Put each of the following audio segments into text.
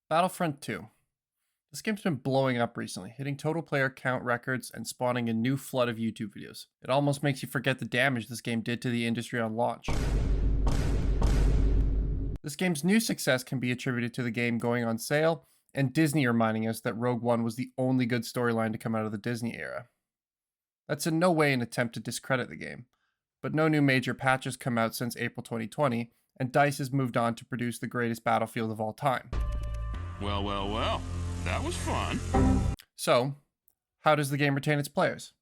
Battlefront II. This game's been blowing up recently, hitting total player count records and spawning a new flood of YouTube videos. It almost makes you forget the damage this game did to the industry on launch. This game's new success can be attributed to the game going on sale, and Disney reminding us that Rogue One was the only good storyline to come out of the Disney era. That's in no way an attempt to discredit the game, but no new major patches come out since April 2020, and DICE has moved on to produce the greatest Battlefield of all time. Well. That was fun. So, how does the game retain its players?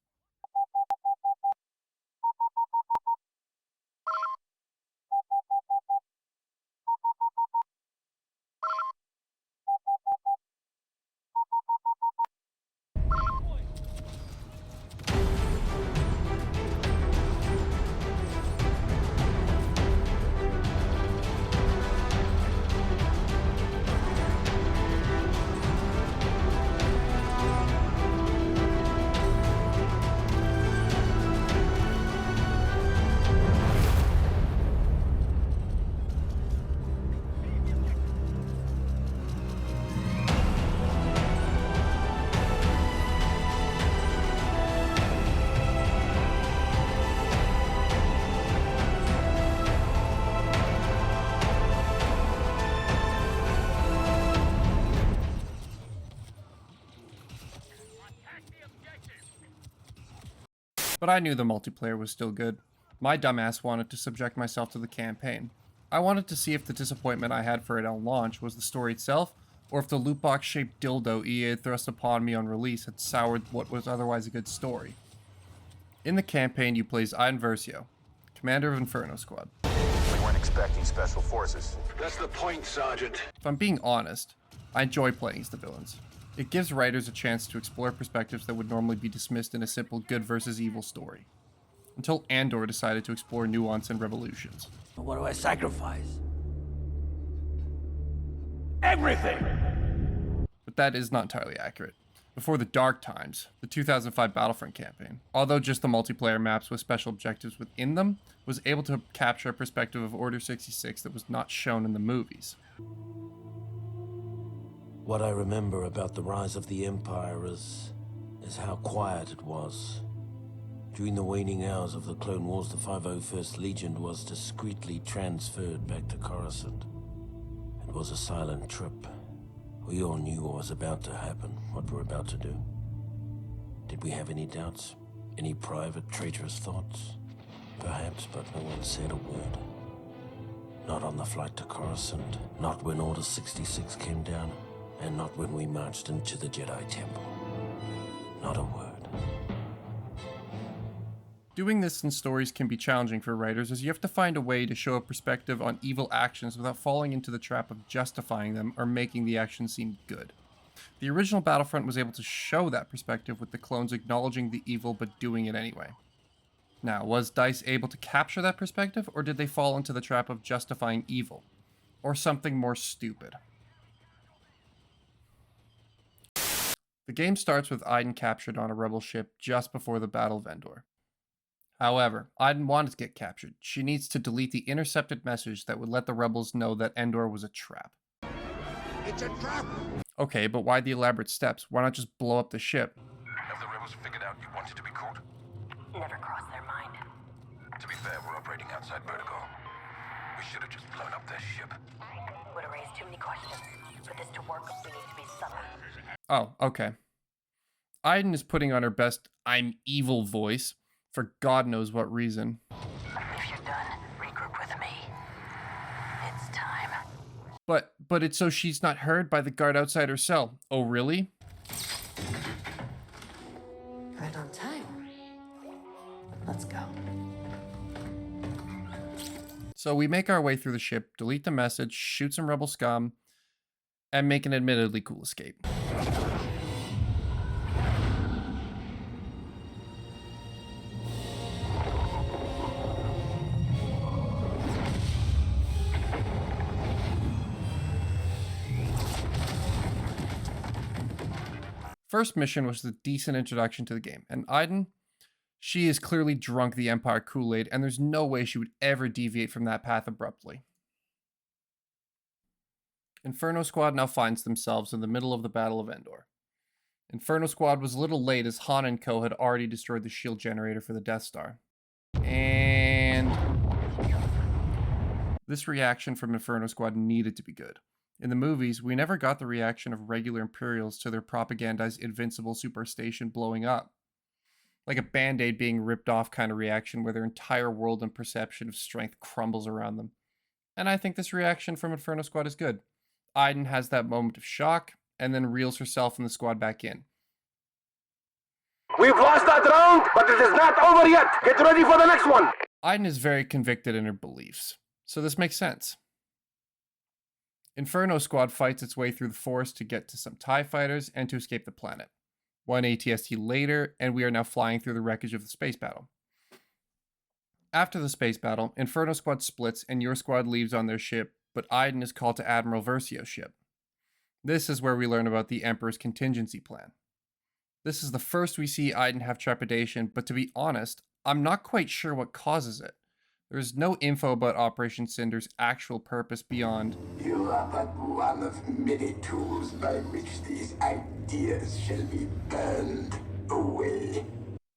But I knew the multiplayer was still good. My dumbass wanted to subject myself to the campaign. I wanted to see if the disappointment I had for it on launch was the story itself, or if the loot box shaped dildo EA had thrust upon me on release had soured what was otherwise a good story. In the campaign, you play as Iden Versio, commander of Inferno Squad. We weren't expecting special forces. That's the point, Sergeant. If I'm being honest, I enjoy playing as the villains. It gives writers a chance to explore perspectives that would normally be dismissed in a simple good versus evil story. Until Andor decided to explore nuance and revolutions. What do I sacrifice? Everything! But that is not entirely accurate. Before the dark times, the 2005 Battlefront campaign, although just the multiplayer maps with special objectives within them, was able to capture a perspective of Order 66 that was not shown in the movies. What I remember about the rise of the Empire is how quiet it was. During the waning hours of the Clone Wars, the 501st Legion was discreetly transferred back to Coruscant. It was a silent trip. We all knew what was about to happen, what we're about to do. Did we have any doubts? Any private, traitorous thoughts? Perhaps, but no one said a word. Not on the flight to Coruscant, not when Order 66 came down, and not when we marched into the Jedi Temple. Not a word. Doing this in stories can be challenging for writers, as you have to find a way to show a perspective on evil actions without falling into the trap of justifying them or making the action seem good. The original Battlefront was able to show that perspective with the clones acknowledging the evil but doing it anyway. Now, was DICE able to capture that perspective, or did they fall into the trap of justifying evil? Or something more stupid? The game starts with Iden captured on a rebel ship just before the Battle of Endor. However, Iden wanted to get captured. She needs to delete the intercepted message that would let the rebels know that Endor was a trap. It's a trap! Okay, but why the elaborate steps? Why not just blow up the ship? Have the rebels figured out you wanted to be caught? Never crossed their mind. To be fair, we're operating outside protocol. We should have just blown up their ship. Would have raised too many questions. For this to work, we need to be subtle. Oh, okay. Iden is putting on her best I'm evil voice for God knows what reason. If you're done, regroup with me. It's time. But it's so she's not heard by the guard outside her cell. Oh, really? Right on time. Let's go. So we make our way through the ship, delete the message, shoot some rebel scum, and make an admittedly cool escape. First mission was a decent introduction to the game, and Iden, she is clearly drunk the Empire Kool-Aid, and there's no way she would ever deviate from that path abruptly. Inferno Squad now finds themselves in the middle of the Battle of Endor. Inferno Squad was a little late as Han and co had already destroyed the shield generator for the Death Star. And this reaction from Inferno Squad needed to be good. In the movies, we never got the reaction of regular Imperials to their propagandized invincible superstation blowing up. Like a band-aid being ripped off kind of reaction where their entire world and perception of strength crumbles around them. And I think this reaction from Inferno Squad is good. Iden has that moment of shock, and then reels herself and the squad back in. We've lost that round, but it is not over yet. Get ready for the next one. Iden is very convicted in her beliefs, so this makes sense. Inferno Squad fights its way through the forest to get to some TIE fighters and to escape the planet. One ATST later, and we are now flying through the wreckage of the space battle. After the space battle, Inferno Squad splits and your squad leaves on their ship, but Iden is called to Admiral Versio's ship. This is where we learn about the Emperor's contingency plan. This is the first we see Iden have trepidation, but to be honest, I'm not quite sure what causes it. There's no info about Operation Cinder's actual purpose beyond, You are but one of many tools by which these ideas shall be burned away.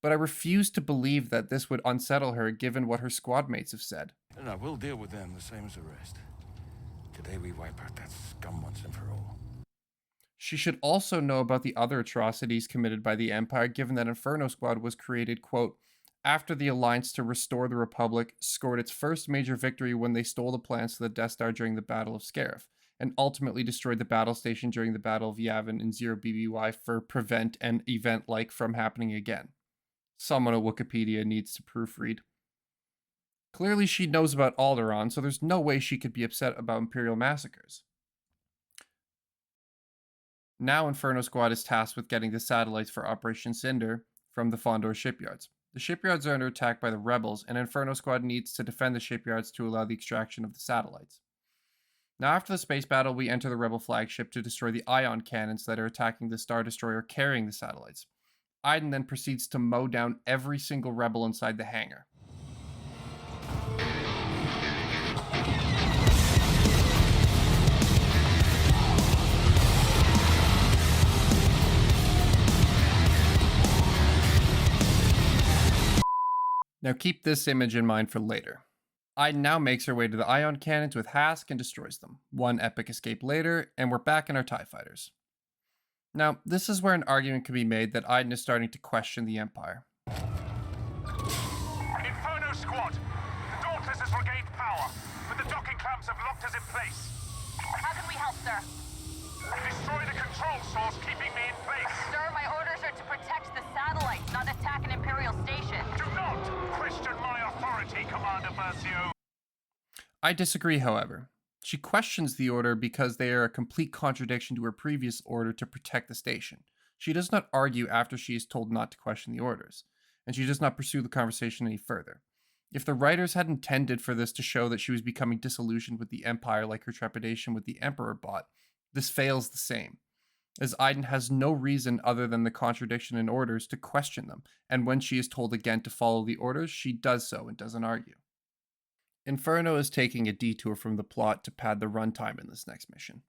but I refuse to believe that this would unsettle her given what her squad mates have said. And I will deal with them the same as the rest. Today we wipe out that scum once and for all. She should also know about the other atrocities committed by the Empire, given that Inferno Squad was created, quote, after the Alliance to restore the Republic scored its first major victory when they stole the plans to the Death Star during the Battle of Scarif, and ultimately destroyed the battle station during the Battle of Yavin in 0BBY for prevent an event like from happening again. Someone at Wikipedia needs to proofread. Clearly she knows about Alderaan, so there's no way she could be upset about Imperial massacres. Now Inferno Squad is tasked with getting the satellites for Operation Cinder from the Fondor shipyards. The shipyards are under attack by the rebels, and Inferno Squad needs to defend the shipyards to allow the extraction of the satellites. Now after the space battle, we enter the rebel flagship to destroy the ion cannons that are attacking the Star Destroyer carrying the satellites. Iden then proceeds to mow down every single rebel inside the hangar. Now keep this image in mind for later. Iden now makes her way to the ion cannons with Hask and destroys them. One epic escape later, and we're back in our TIE fighters. Now, this is where an argument can be made that Iden is starting to question the Empire. Inferno Squad! The Dauntless has regained power, but the docking clamps have locked us in place. How can we help, sir? Destroy the control source keeping me in place. Sir, my orders are to protect the satellites, not attack an Imperial station. Do not question my authority, Commander Versio. I disagree, however. She questions the order because they are a complete contradiction to her previous order to protect the station. She does not argue after she is told not to question the orders, and she does not pursue the conversation any further. If the writers had intended for this to show that she was becoming disillusioned with the Empire like her trepidation with the Emperor bought, this fails the same, as Iden has no reason other than the contradiction in orders to question them, and when she is told again to follow the orders, she does so and doesn't argue. Inferno is taking a detour from the plot to pad the runtime in this next mission.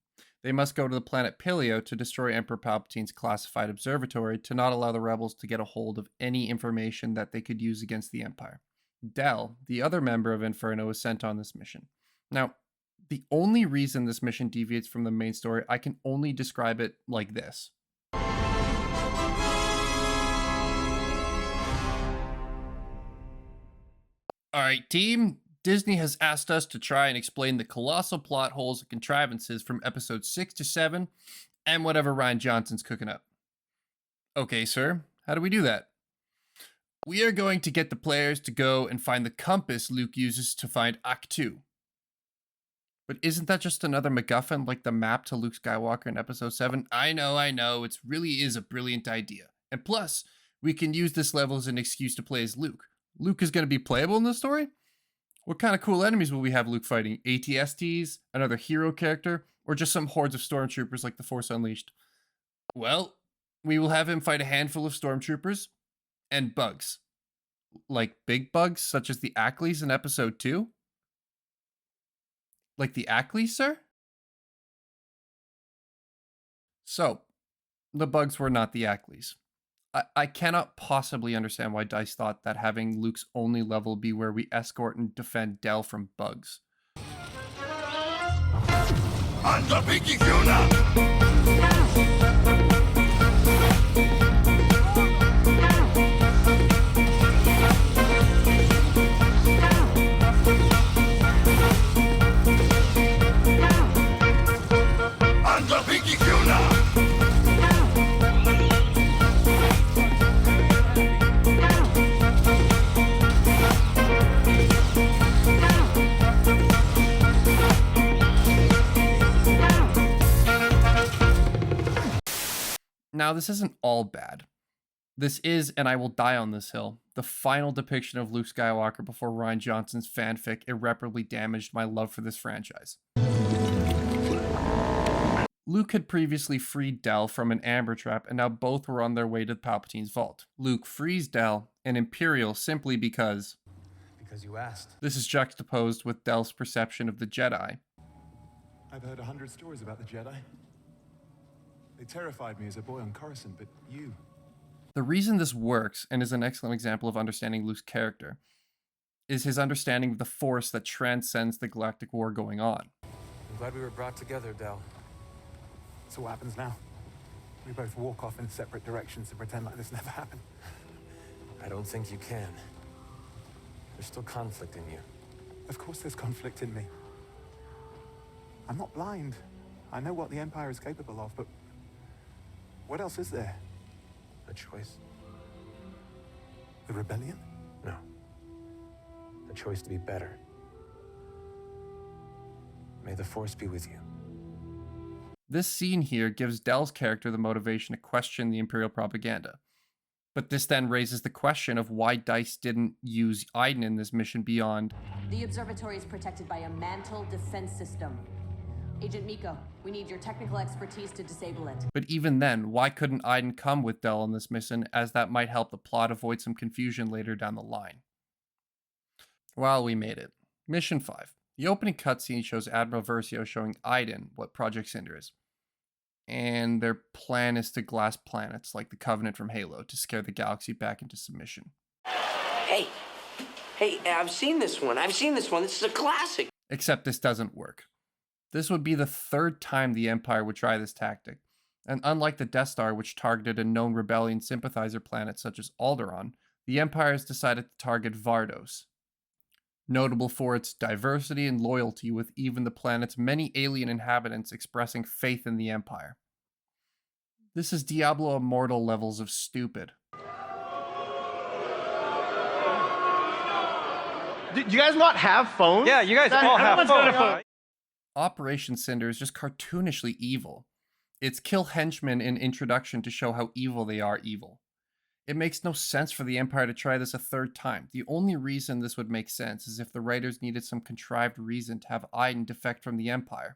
They must go to the planet Pilio to destroy Emperor Palpatine's classified observatory to not allow the rebels to get a hold of any information that they could use against the Empire. Del, the other member of Inferno, is sent on this mission. Now, the only reason this mission deviates from the main story, I can only describe it like this. Alright, team. Disney has asked us to try and explain the colossal plot holes and contrivances from episodes 6 to 7 and whatever Rian Johnson's cooking up. Okay, sir. How do we do that? We are going to get the players to go and find the compass Luke uses to find Aktu. But isn't that just another MacGuffin like the map to Luke Skywalker in episode 7? I know. It really is a brilliant idea. And plus, we can use this level as an excuse to play as Luke. Luke is going to be playable in this story? What kind of cool enemies will we have Luke fighting? ATSTs, another hero character, or just some hordes of stormtroopers like the Force Unleashed? Well, we will have him fight a handful of stormtroopers and bugs. Like big bugs, such as the Ackleys in episode 2? Like the Ackleys, sir? So, the bugs were not the Ackleys. I cannot possibly understand why DICE thought that having Luke's only level be where we escort and defend Del from bugs. Under Pinky Kuna! Under Pinky Kuna! Now, this isn't all bad. This is, and I will die on this hill, the final depiction of Luke Skywalker before Rian Johnson's fanfic irreparably damaged my love for this franchise. Luke had previously freed Del from an amber trap, and now both were on their way to Palpatine's vault. Luke frees Del, and Imperial simply because you asked. This is juxtaposed with Del's perception of the Jedi. I've heard 100 stories about the Jedi. They terrified me as a boy on Coruscant, but you... The reason this works, and is an excellent example of understanding Luke's character, is his understanding of the Force that transcends the galactic war going on. I'm glad we were brought together, Del. So what happens now? We both walk off in separate directions and pretend like this never happened. I don't think you can. There's still conflict in you. Of course there's conflict in me. I'm not blind. I know what the Empire is capable of, but what else is there? A choice. The rebellion? No. The choice to be better. May the Force be with you. This scene here gives Del's character the motivation to question the Imperial propaganda. But this then raises the question of why DICE didn't use Iden in this mission beyond... The observatory is protected by a mantle defense system. Agent Miko, we need your technical expertise to disable it. But even then, why couldn't Iden come with Del on this mission, as that might help the plot avoid some confusion later down the line? Well, we made it. Mission 5. The opening cutscene shows Admiral Versio showing Iden what Project Cinder is. And their plan is to glass planets like the Covenant from Halo to scare the galaxy back into submission. Hey, I've seen this one. This is a classic. Except this doesn't work. This would be the third time the Empire would try this tactic, and unlike the Death Star, which targeted a known rebellion sympathizer planet such as Alderaan, the Empire has decided to target Vardos. Notable for its diversity and loyalty, with even the planet's many alien inhabitants expressing faith in the Empire. This is Diablo Immortal levels of stupid. Do you guys not have phones? Yeah, you guys all have phones. Operation Cinder is just cartoonishly evil. It's kill henchmen in Introduction to show how evil they are evil. It makes no sense for the Empire to try this a third time. The only reason this would make sense is if the writers needed some contrived reason to have Iden defect from the Empire.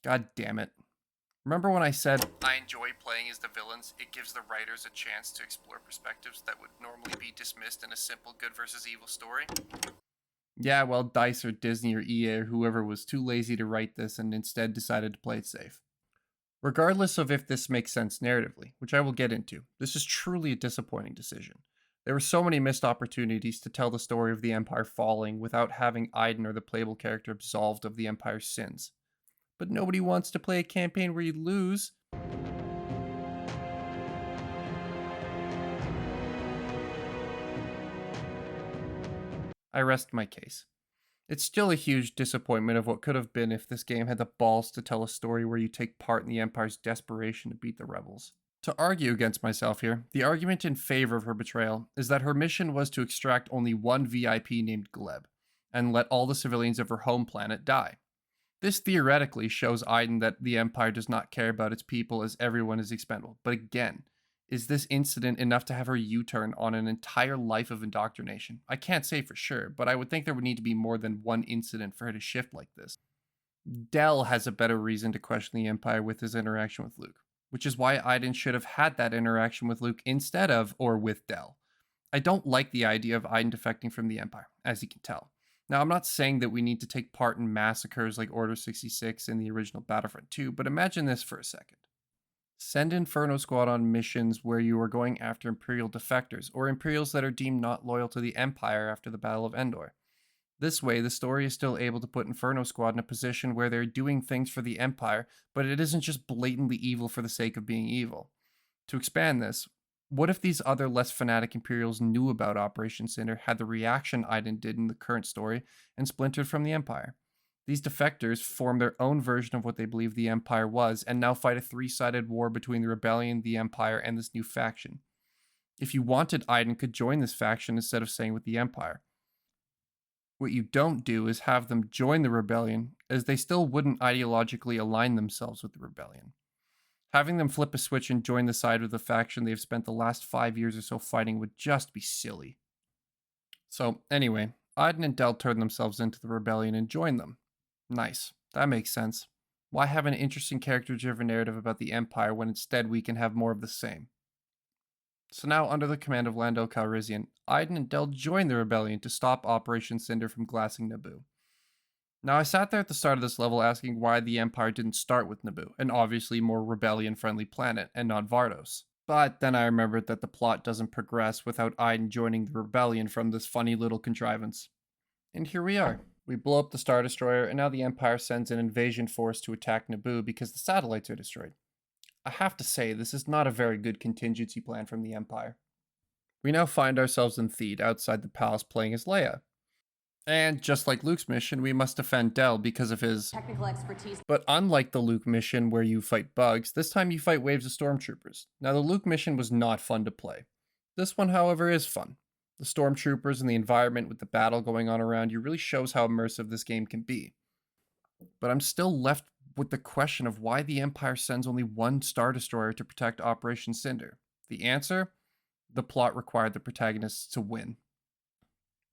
God damn it. Remember when I said, I enjoy playing as the villains? It gives the writers a chance to explore perspectives that would normally be dismissed in a simple good versus evil story? Yeah, well, DICE or Disney or EA or whoever was too lazy to write this and instead decided to play it safe. Regardless of if this makes sense narratively, which I will get into, this is truly a disappointing decision. There were so many missed opportunities to tell the story of the Empire falling without having Iden or the playable character absolved of the Empire's sins. But nobody wants to play a campaign where you lose. I rest my case. It's still a huge disappointment of what could have been if this game had the balls to tell a story where you take part in the Empire's desperation to beat the rebels. To argue against myself here, the argument in favor of her betrayal is that her mission was to extract only one VIP named Gleb, and let all the civilians of her home planet die. This theoretically shows Iden that the Empire does not care about its people as everyone is expendable. But again, is this incident enough to have her U-turn on an entire life of indoctrination? I can't say for sure, but I would think there would need to be more than one incident for her to shift like this. Del has a better reason to question the Empire with his interaction with Luke, which is why Iden should have had that interaction with Luke instead of or with Del. I don't like the idea of Iden defecting from the Empire, as you can tell. Now, I'm not saying that we need to take part in massacres like Order 66 in the original Battlefront 2, but imagine this for a second. Send Inferno Squad on missions where you are going after Imperial defectors, or Imperials that are deemed not loyal to the Empire after the Battle of Endor. This way, the story is still able to put Inferno Squad in a position where they're doing things for the Empire, but it isn't just blatantly evil for the sake of being evil. To expand this, what if these other less fanatic Imperials knew about Operation Cinder, had the reaction Iden did in the current story, and splintered from the Empire? These defectors form their own version of what they believe the Empire was, and now fight a three-sided war between the Rebellion, the Empire, and this new faction. If you wanted, Iden could join this faction instead of staying with the Empire. What you don't do is have them join the Rebellion, as they still wouldn't ideologically align themselves with the Rebellion. Having them flip a switch and join the side of the faction they've spent the last 5 years or so fighting would just be silly. So, anyway, Iden and Del turned themselves into the Rebellion and joined them. Nice. That makes sense. Why have an interesting character-driven narrative about the Empire when instead we can have more of the same? So now, under the command of Lando Calrissian, Iden and Del join the Rebellion to stop Operation Cinder from glassing Naboo. Now, I sat there at the start of this level asking why the Empire didn't start with Naboo, an obviously more Rebellion-friendly planet, and not Vardos. But then I remembered that the plot doesn't progress without Iden joining the Rebellion from this funny little contrivance. And here we are. We blow up the Star Destroyer, and now the Empire sends an invasion force to attack Naboo because the satellites are destroyed. I have to say, this is not a very good contingency plan from the Empire. We now find ourselves in Theed, outside the palace playing as Leia. And just like Luke's mission, we must defend Del because of his technical expertise. But unlike the Luke mission where you fight bugs, this time you fight waves of stormtroopers. Now, the Luke mission was not fun to play. This one, however, is fun. The stormtroopers and the environment with the battle going on around you really shows how immersive this game can be. But I'm still left with the question of why the Empire sends only one Star Destroyer to protect Operation Cinder. The answer? The plot required the protagonists to win.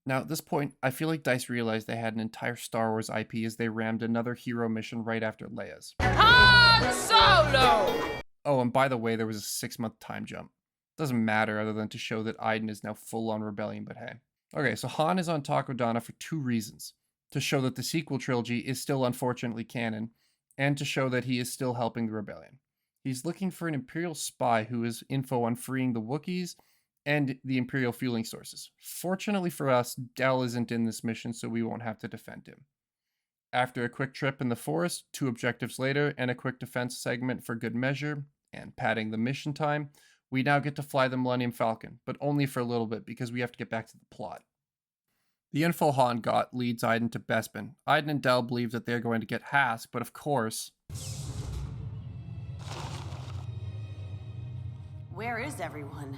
Now, at this point, I feel like DICE realized they had an entire Star Wars IP as they rammed another hero mission right after Leia's. Han Solo! Oh, and by the way, there was a 6-month time jump. Doesn't matter other than to show that Iden is now full on Rebellion, but hey. Okay, so Han is on Takodana for 2 reasons. To show that the sequel trilogy is still unfortunately canon, and to show that he is still helping the Rebellion. He's looking for an Imperial spy who has info on freeing the Wookiees and the Imperial fueling sources. Fortunately for us, Del isn't in this mission, so we won't have to defend him. After a quick trip in the forest, 2 objectives later, and a quick defense segment for good measure, and padding the mission time, we now get to fly the Millennium Falcon, but only for a little bit because we have to get back to the plot. The info Han got leads Iden to Bespin. Iden and Del believe that they're going to get Hask, but of course... Where is everyone?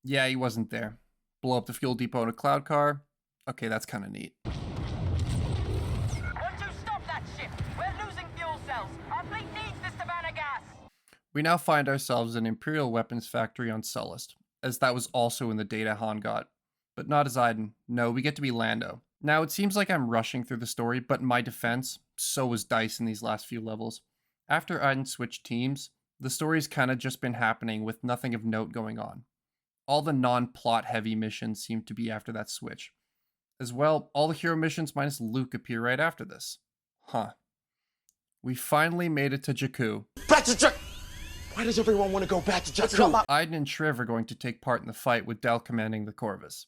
Yeah, he wasn't there. Blow up the fuel depot in a cloud car. Okay, that's kind of neat. We now find ourselves in an Imperial weapons factory on Sullust, as that was also in the data Han got. But not as Iden. No, we get to be Lando. Now, it seems like I'm rushing through the story, but in my defense, so was DICE in these last few levels. After Iden switched teams, the story's kind of just been happening with nothing of note going on. All the non-plot heavy missions seem to be after that switch. As well, all the hero missions minus Luke appear right after this. Huh. We finally made it to Jakku. Back to Jakku! Why does everyone want to go back to Jakku? Iden and Shriv are going to take part in the fight with Del commanding the Corvus.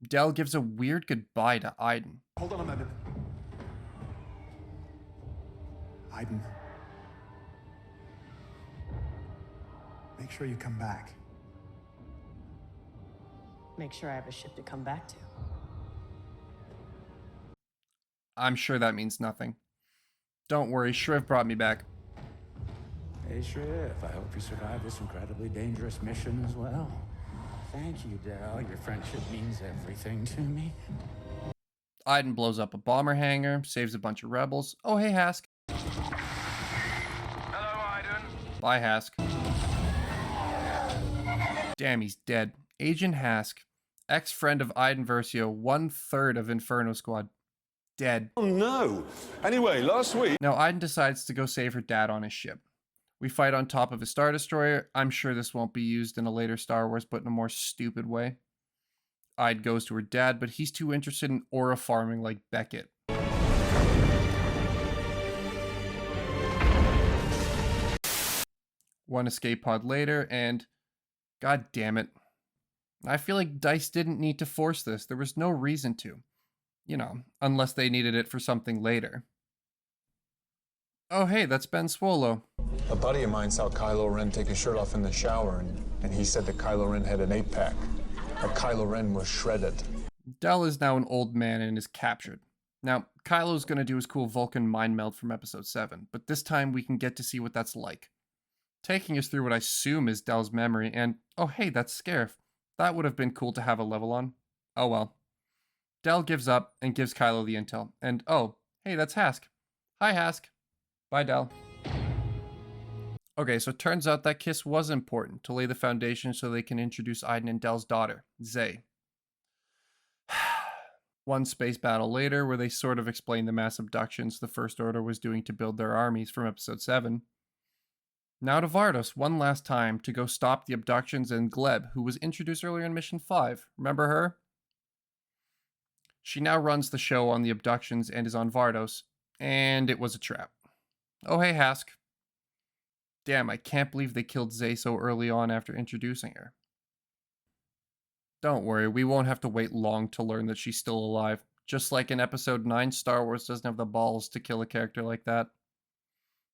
Del gives a weird goodbye to Iden. Hold on a moment. Iden. Make sure you come back. Make sure I have a ship to come back to. I'm sure that means nothing. Don't worry, Shriv brought me back. Hey, Shriv, I hope you survive this incredibly dangerous mission as well. Thank you, Del. Your friendship means everything to me. Iden blows up a bomber hangar, saves a bunch of rebels. Oh, hey, Hask. Hello, Iden. Bye, Hask. Damn, he's dead. Agent Hask, ex-friend of Iden Versio, 1/3 of Inferno Squad. Dead. Oh no! Anyway, last week... Now, Iden decides to go save her dad on his ship. We fight on top of a Star Destroyer. I'm sure this won't be used in a later Star Wars, but in a more stupid way. Ide goes to her dad, but he's too interested in aura farming like Beckett. One escape pod later, and god damn it. I feel like DICE didn't need to force this. There was no reason to. You know, unless they needed it for something later. Oh hey, that's Ben Swolo. A buddy of mine saw Kylo Ren take his shirt off in the shower, and he said that Kylo Ren had an 8-pack. That Kylo Ren was shredded. Del is now an old man and is captured. Now, Kylo's gonna do his cool Vulcan mind meld from episode 7, but this time we can get to see what that's like. Taking us through what I assume is Del's memory, and oh hey, that's Scarif. That would have been cool to have a level on. Oh well. Del gives up and gives Kylo the intel, and oh, hey, that's Hask. Hi Hask. Bye Del. Okay, so it turns out that kiss was important to lay the foundation so they can introduce Iden and Del's daughter, Zay. One space battle later, where they sort of explain the mass abductions the First Order was doing to build their armies from episode 7. Now to Vardos one last time to go stop the abductions and Gleb, who was introduced earlier in Mission 5. Remember her? She now runs the show on the abductions and is on Vardos, and it was a trap. Oh hey Hask. Damn, I can't believe they killed Zay so early on after introducing her. Don't worry, we won't have to wait long to learn that she's still alive. Just like in episode 9, Star Wars doesn't have the balls to kill a character like that.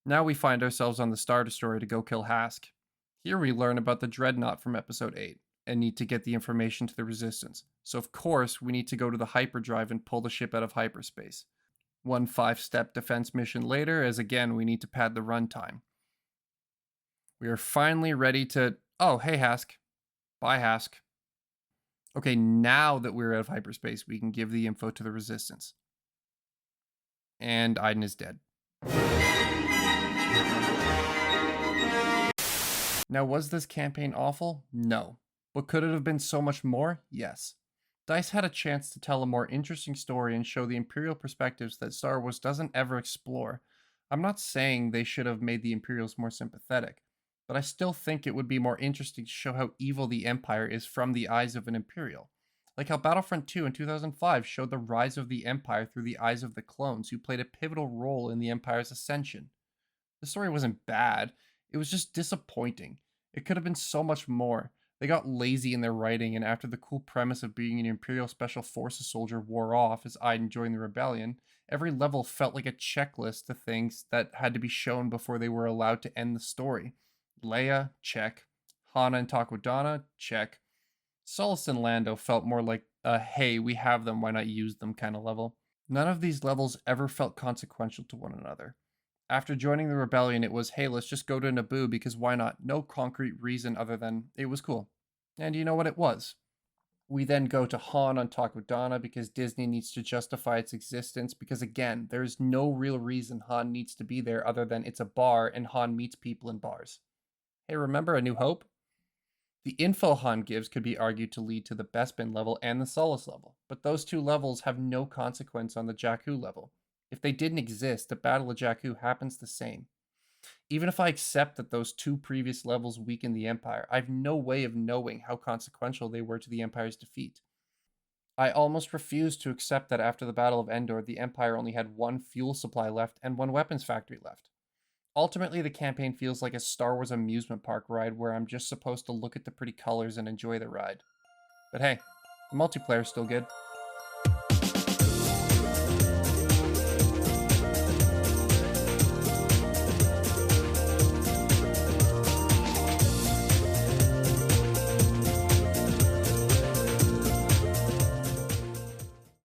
Now we find ourselves on the Star Destroyer to go kill Hask. Here we learn about the Dreadnought from episode 8, and need to get the information to the Resistance. So of course, we need to go to the hyperdrive and pull the ship out of hyperspace. One 5-step defense mission later, as again we need to pad the runtime. We are finally ready to... Oh, hey Hask. Bye Hask. Okay, now that we're out of hyperspace, we can give the info to the Resistance. And Iden is dead. Now, was this campaign awful? No. But could it have been so much more? Yes. DICE had a chance to tell a more interesting story and show the Imperial perspectives that Star Wars doesn't ever explore. I'm not saying they should have made the Imperials more sympathetic, but I still think it would be more interesting to show how evil the Empire is from the eyes of an Imperial. Like how Battlefront 2 in 2005 showed the rise of the Empire through the eyes of the clones, who played a pivotal role in the Empire's ascension. The story wasn't bad, it was just disappointing. It could have been so much more. They got lazy in their writing, and after the cool premise of being an Imperial Special Forces soldier wore off as Iden joined the rebellion, every level felt like a checklist of things that had to be shown before they were allowed to end the story. Leia, check. Hana and Takodana, check. Solace and Lando felt more like a hey, we have them, why not use them kind of level. None of these levels ever felt consequential to one another. After joining the rebellion, it was, hey, let's just go to Naboo because why not? No concrete reason other than it was cool. And you know what it was? We then go to Han on Takodana because Disney needs to justify its existence because, again, there's no real reason Han needs to be there other than it's a bar and Han meets people in bars. Hey, remember A New Hope? The info Han gives could be argued to lead to the Bespin level and the Solace level, but those two levels have no consequence on the Jakku level. If they didn't exist, the Battle of Jakku happens the same. Even if I accept that those two previous levels weaken the Empire, I have no way of knowing how consequential they were to the Empire's defeat. I almost refuse to accept that after the Battle of Endor, the Empire only had one fuel supply left and one weapons factory left. Ultimately, the campaign feels like a Star Wars amusement park ride where I'm just supposed to look at the pretty colors and enjoy the ride. But hey, the multiplayer's still good.